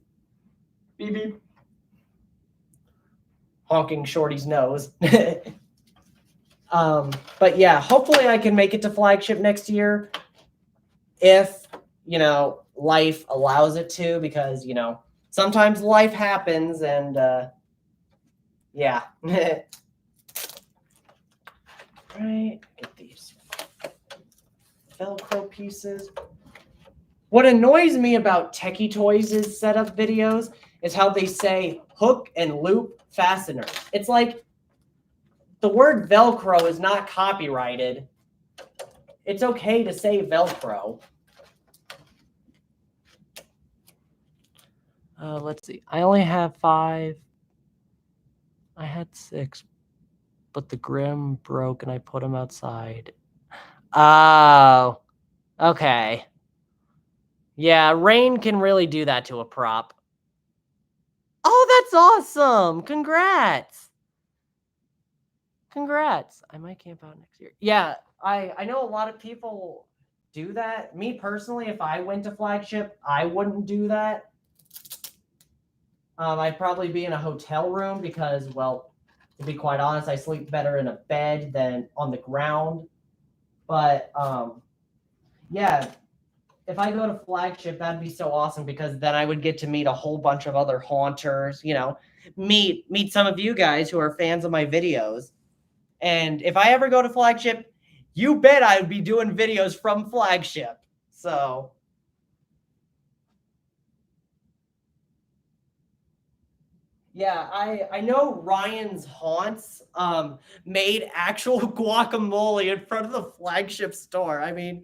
[SPEAKER 1] Beep beep. Honking Shorty's nose. But yeah, hopefully I can make it to Flagship next year if life allows it to, because sometimes life happens, and yeah. Right, get these Velcro pieces. What annoys me about Techie Toys' setup videos is how they say hook and loop fasteners. It's like the word Velcro is not copyrighted. It's okay to say Velcro. Let's see. I only have 5. I had 6, but the Grim broke and I put them outside. Oh, okay. Yeah, rain can really do that to a prop. Oh, that's awesome. Congrats. Congrats. I might camp out next year. Yeah, I know a lot of people do that. Me personally, if I went to Flagship, I wouldn't do that. I'd probably be in a hotel room because, well, to be quite honest, I sleep better in a bed than on the ground. But yeah, if I go to Flagship, that'd be so awesome because then I would get to meet a whole bunch of other haunters. Meet some of you guys who are fans of my videos. And if I ever go to Flagship, you bet I would be doing videos from Flagship. So yeah, I know Ryan's Haunts made actual guacamole in front of the Flagship store. I mean,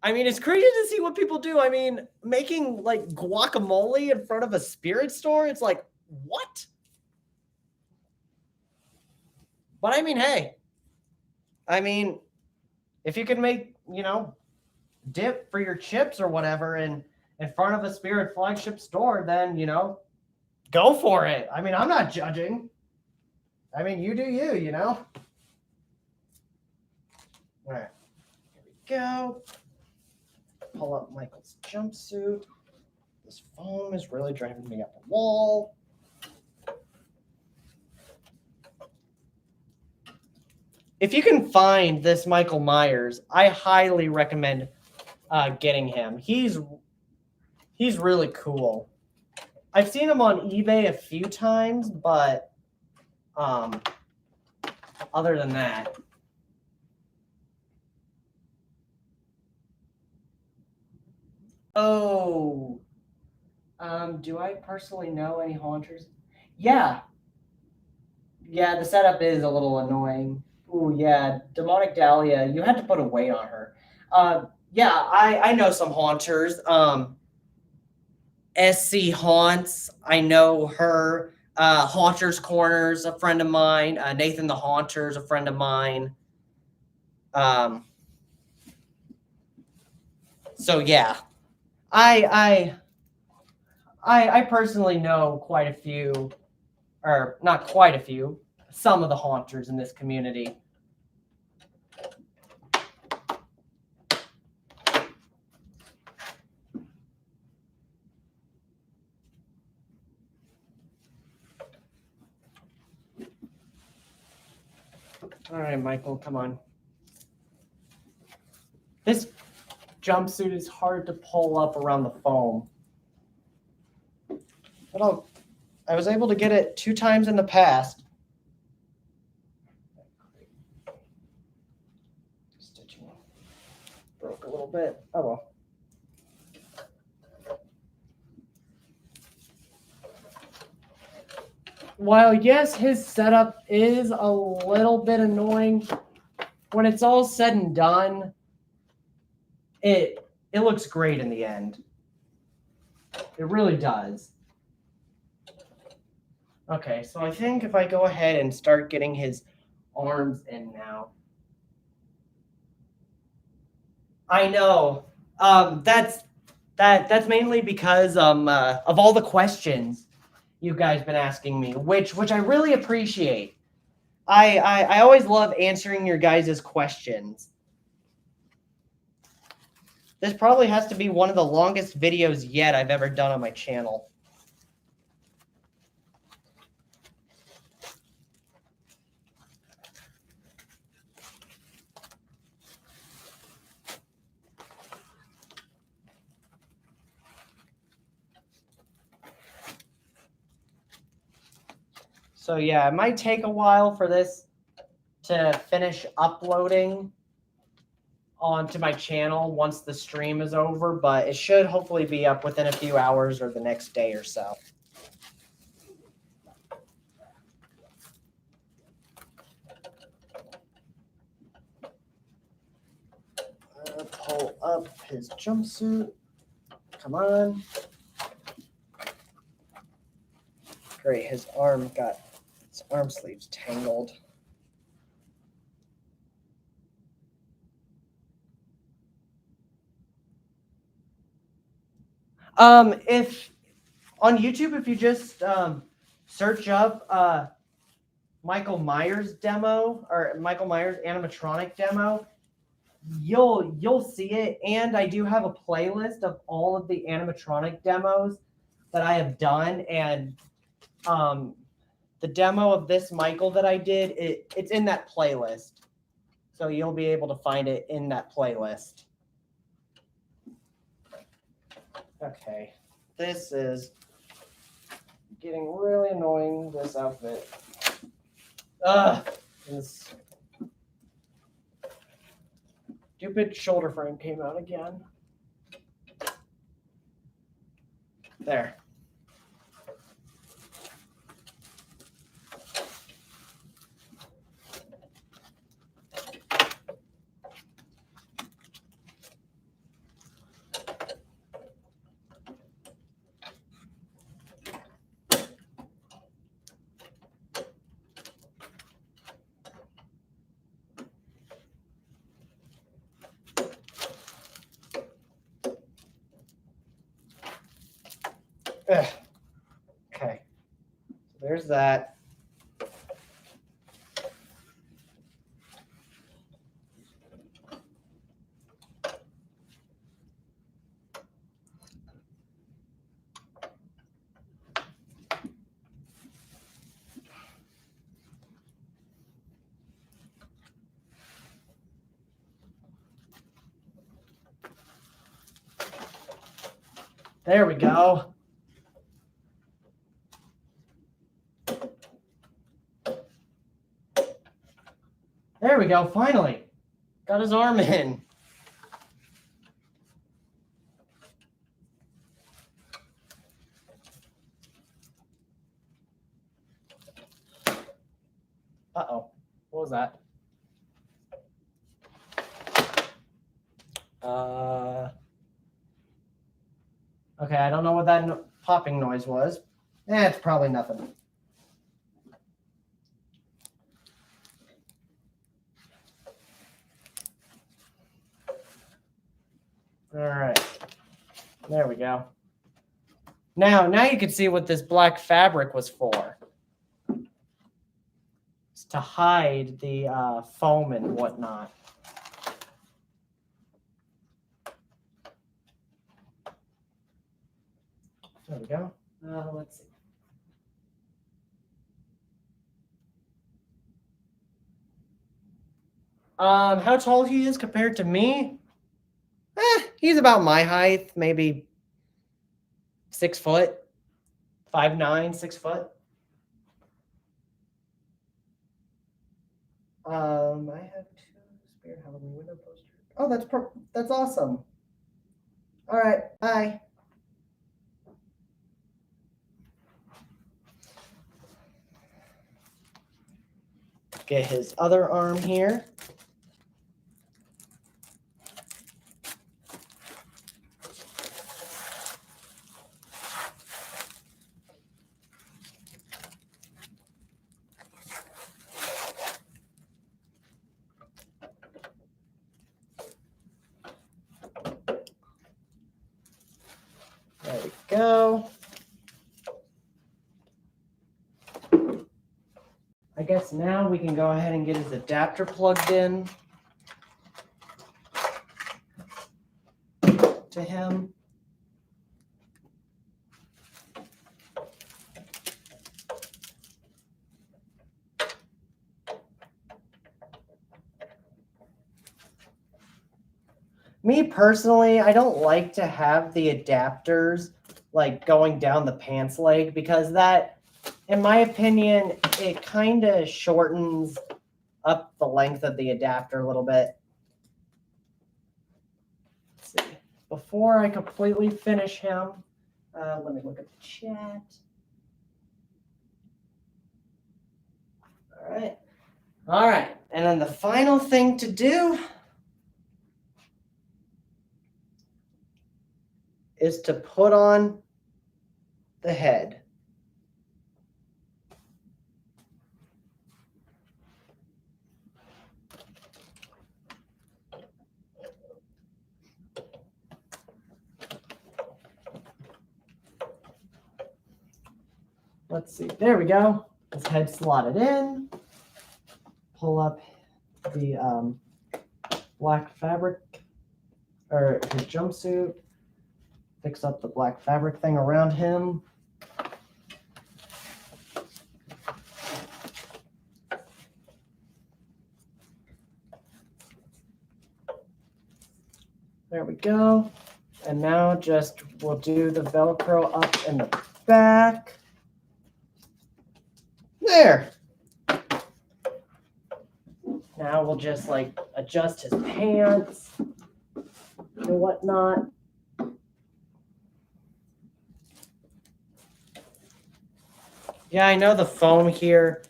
[SPEAKER 1] it's crazy to see what people do. I mean, making like guacamole in front of a spirit store, it's like, what? But I mean, hey, I mean, if you can make, dip for your chips or whatever in front of a spirit Flagship store, then, go for it. I mean, I'm not judging. I mean, you do you. All right, here we go. Pull up Michael's jumpsuit. This foam is really driving me up the wall. If you can find this Michael Myers, I highly recommend getting him. He's really cool. I've seen him on eBay a few times, but other than that. Oh, do I personally know any haunters? Yeah. Yeah, the setup is a little annoying. Ooh, yeah, Demonic Dahlia, you had to put a weight on her. Yeah, I know some haunters. SC Haunts, I know her. Haunters Corners, a friend of mine. Nathan the Haunter's a friend of mine. So yeah, I personally know quite a few, or not quite a few, some of the haunters in this community. All right, Michael, come on. This jumpsuit is hard to pull up around the foam. But I was able to get it 2 times in the past. Stitching broke a little bit. Oh well. While yes, his setup is a little bit annoying, when it's all said and done, it looks great in the end. It really does. Okay, so I think if I go ahead and start getting his arms in now. I know. That's mainly because of all the questions you guys been asking me, which I really appreciate. I always love answering your guys' questions. This probably has to be one of the longest videos yet I've ever done on my channel. So yeah, it might take a while for this to finish uploading onto my channel once the stream is over, but it should hopefully be up within a few hours or the next day or so. Pull up his jumpsuit. Come on. Great, his arm sleeves tangled. If on YouTube, if you just search up Michael Myers demo or Michael Myers animatronic demo, you'll see it. And I do have a playlist of all of the animatronic demos that I have done. And the demo of this Michael that I did, it's in that playlist. So you'll be able to find it in that playlist. Okay, this is getting really annoying, this outfit. This stupid shoulder frame came out again. There. Ugh. Okay, so there's that. There we go. There we go, finally. Got his arm in. Uh-oh, what was that? Okay, I don't know what that popping noise was. It's probably nothing. All right, there we go. Now you can see what this black fabric was for. It's to hide the foam and whatnot. There we go. Let's see. How tall he is compared to me? He's about my height, maybe 6 foot, 5'9", 6 foot. I have 2 Spirit Halloween window posters. Oh, that's awesome. All right, bye. Get his other arm here. There we go. I guess now we can go ahead and get his adapter plugged in to him. Me personally, I don't like to have the adapters like going down the pants leg because that, in my opinion, it kind of shortens up the length of the adapter a little bit. Let's see. Before I completely finish him, let me look at the chat. All right. And then the final thing to do is to put on the head. Let's see. There we go. his head slotted in. Pull up the black fabric, or his jumpsuit. Fix up the black fabric thing around him. There we go. And now just we'll do the Velcro up in the back. There. Now we'll just like adjust his pants and whatnot. Yeah, I know the foam here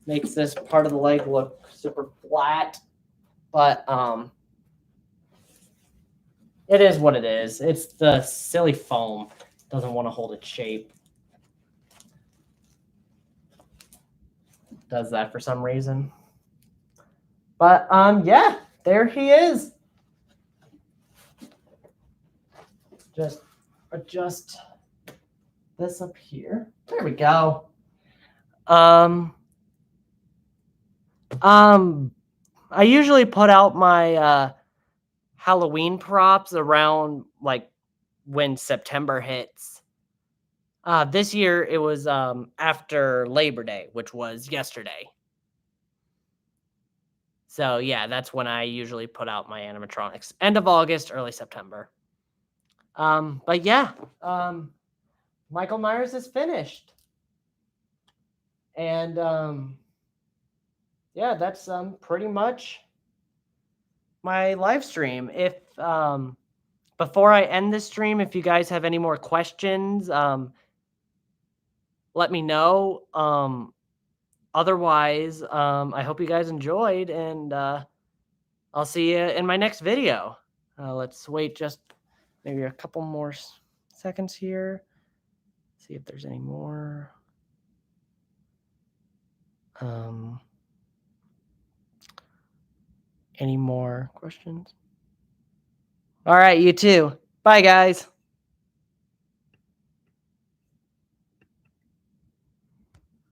[SPEAKER 1] makes this part of the leg look super flat, but it is what it is. It's the silly foam. Doesn't want to hold its shape. Does that for some reason. But yeah, there he is. Just adjust this up here. There we go. I usually put out my Halloween props around like when September hits. This year it was after Labor Day, which was yesterday. So yeah, that's when I usually put out my animatronics. End of August, early September. But yeah, Michael Myers is finished. And yeah, that's pretty much my live stream. If before I end this stream, if you guys have any more questions, let me know. Otherwise, I hope you guys enjoyed, and I'll see you in my next video. Let's wait just maybe a couple more seconds here. See if there's any more. Any more questions? All right, you too. Bye, guys.